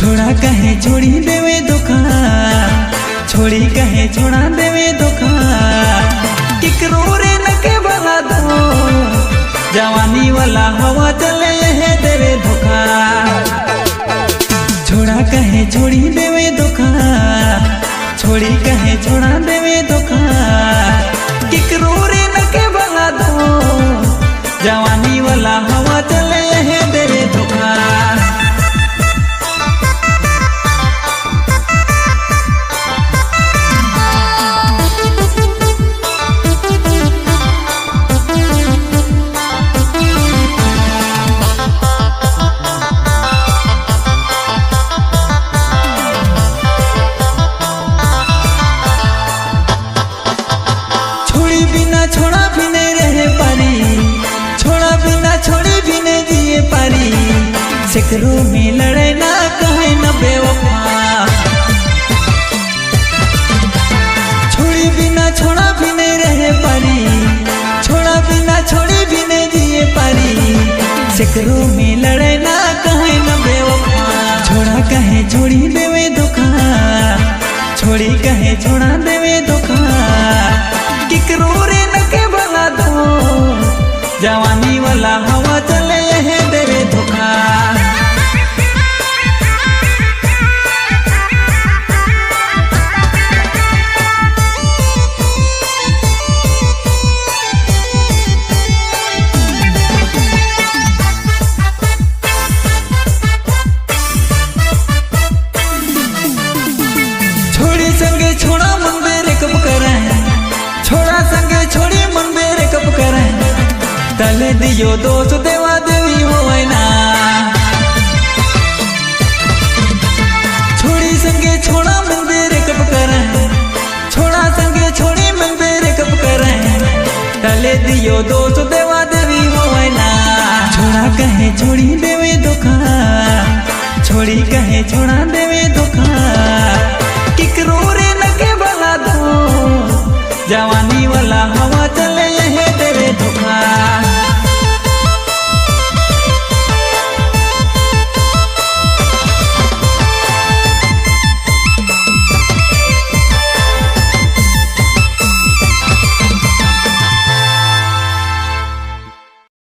छोड़ा कहे छोड़ी देवे धोखा, छोड़ी कहे छोड़ा देवे धोखा, किकरो रे न के बला दो, जवानी वाला हवा चले है देवे धोखा। छोड़ा कहे छोड़ी देवे धोखा, छोड़ी कहे छोड़ा देवे धोखा, किकरो रे न के बला दो, जवानी वाला हवा चले है देवे धोखा। छोड़ा भी नहीं रहे पारी, छोड़ा बिना छोड़ी भी नहीं जिए पारी, सिकरू में लड़े ना कहे न बेवफा। छोड़ी बिना छोड़ा भी नहीं रहे पारी, छोड़ा बिना छोड़ी भी नहीं जिए पारी, सिकरू में लड़े ना कहे न बेवफा। छोड़ा कहे छोड़ी देवे धोखा, छोड़ी कहे छोड़ा देवे धोखा, किकरो रे न के बला दो, जवानी वाला हवा चले है देवे धोखा। छोड़ी संगे छोड़ा मन बेरे कब करे, छोड़ा संगे छोड़ी मन बेरे कब करे, तले दियो दोस्त देवा देवी हो ना। छोड़ी संगे छोड़ा मन बेरे कब करे, छोड़ा संगे छोड़ी मन बेरे कब करे, तले दियो दोस्त देवा देवी हो ना। छोड़ा कहे छोड़ी देवे धोखा, छोड़ी कहे छोड़ा देवे धोखा, किकरो रे न के बला दो, जवानी वाला हवा